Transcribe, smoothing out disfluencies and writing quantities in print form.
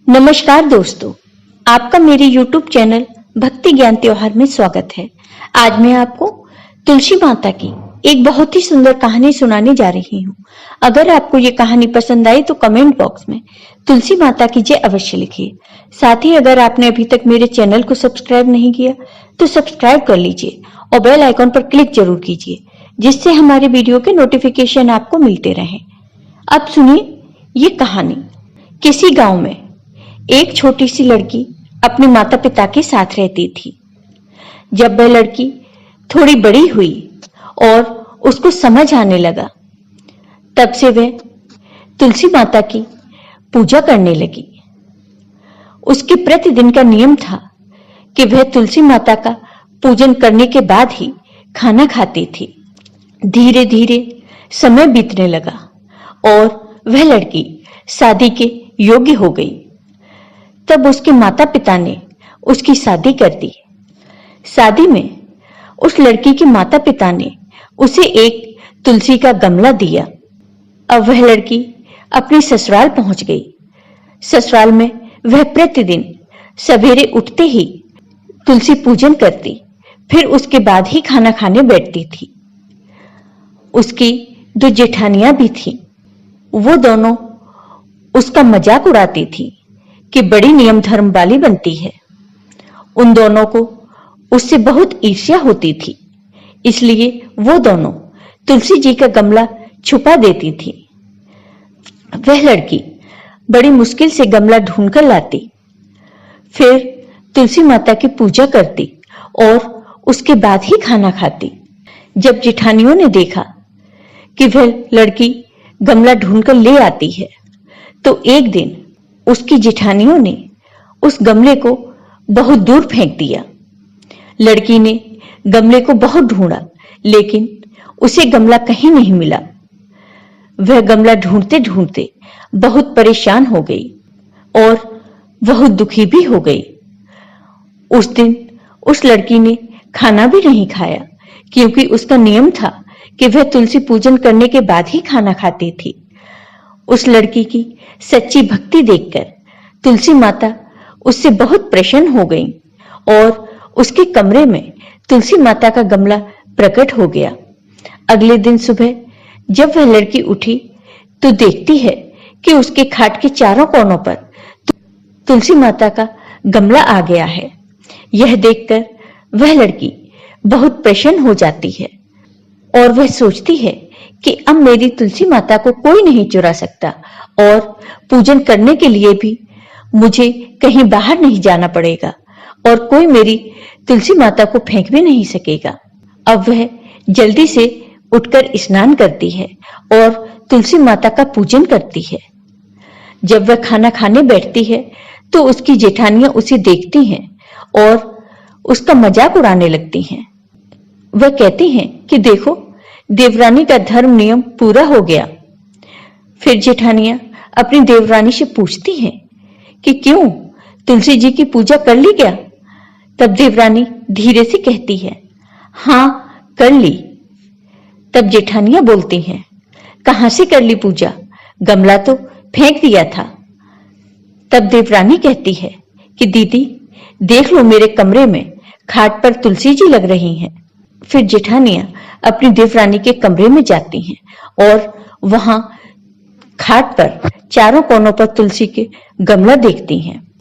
नमस्कार दोस्तों, आपका मेरे YouTube चैनल भक्ति ज्ञान त्योहार में स्वागत है। आज मैं आपको तुलसी माता की एक बहुत ही सुंदर कहानी सुनाने जा रही हूँ। अगर आपको ये कहानी पसंद आई तो कमेंट बॉक्स में तुलसी माता की जय अवश्य लिखिए। साथ ही अगर आपने अभी तक मेरे चैनल को सब्सक्राइब नहीं किया तो सब्सक्राइब कर लीजिए और बेल आइकॉन पर क्लिक जरूर कीजिए, जिससे हमारे वीडियो के नोटिफिकेशन आपको मिलते रहें। अब सुनिए ये कहानी। किसी गांव में एक छोटी सी लड़की अपने माता पिता के साथ रहती थी। जब वह लड़की थोड़ी बड़ी हुई और उसको समझ आने लगा, तब से वह तुलसी माता की पूजा करने लगी। उसके प्रतिदिन का नियम था कि वह तुलसी माता का पूजन करने के बाद ही खाना खाती थी। धीरे धीरे समय बीतने लगा और वह लड़की शादी के योग्य हो गई। तब उसके माता पिता ने उसकी शादी कर दी। शादी में उस लड़की के माता पिता ने उसे एक तुलसी का गमला दिया। अब वह लड़की अपने ससुराल पहुंच गई। ससुराल में वह प्रतिदिन सवेरे उठते ही तुलसी पूजन करती, फिर उसके बाद ही खाना खाने बैठती थी। उसकी दो जेठानियां भी थीं। वो दोनों उसका मजाक उड़ाती थी कि बड़ी नियम धर्म वाली बनती है। उन दोनों को उससे बहुत ईर्ष्या होती थी, इसलिए वो दोनों तुलसी जी का गमला छुपा देती थी। वह लड़की बड़ी मुश्किल से गमला ढूंढकर लाती, फिर तुलसी माता की पूजा करती और उसके बाद ही खाना खाती। जब जेठानियों ने देखा कि वह लड़की गमला ढूंढकर ले आती है, तो एक दिन उसकी जेठानियों ने उस गमले को बहुत दूर फेंक दिया। लड़की ने गमले को बहुत ढूंढा, लेकिन उसे गमला कहीं नहीं मिला। वह गमला ढूंढते ढूंढते बहुत परेशान हो गई और बहुत दुखी भी हो गई। उस दिन उस लड़की ने खाना भी नहीं खाया, क्योंकि उसका नियम था कि वह तुलसी पूजन करने के बाद ही खाना खाती थी। उस लड़की की सच्ची भक्ति देखकर तुलसी माता उससे बहुत प्रसन्न हो गई और उसके कमरे में तुलसी माता का गमला प्रकट हो गया। अगले दिन सुबह जब वह लड़की उठी तो देखती है कि उसके खाट के चारों कोनों पर तुलसी माता का गमला आ गया है। यह देखकर वह लड़की बहुत प्रसन्न हो जाती है और वह सोचती है कि अब मेरी तुलसी माता को कोई नहीं चुरा सकता और पूजन करने के लिए भी मुझे कहीं बाहर नहीं जाना पड़ेगा और कोई मेरी तुलसी माता को फेंक भी नहीं सकेगा। अब वह जल्दी से उठकर स्नान करती है और तुलसी माता का पूजन करती है। जब वह खाना खाने बैठती है तो उसकी जेठानियां उसे देखती हैं और उसका मजाक उड़ाने लगती हैं। वह कहती हैं कि देखो, देवरानी का धर्म नियम पूरा हो गया। फिर जेठानियां अपनी देवरानी से पूछती हैं कि क्यों, तुलसी जी की पूजा कर ली क्या? तब देवरानी धीरे से कहती है, हाँ कर ली। तब जेठानियां बोलती हैं, कहां से कर ली पूजा? गमला तो फेंक दिया था। तब देवरानी कहती है कि दीदी देख लो, मेरे कमरे में खाट पर तुलसी जी लग रही हैं। फिर जेठानियां अपनी देवरानी के कमरे में जाती हैं और वहां खाट पर चारों कोनों पर तुलसी के गमला देखती हैं।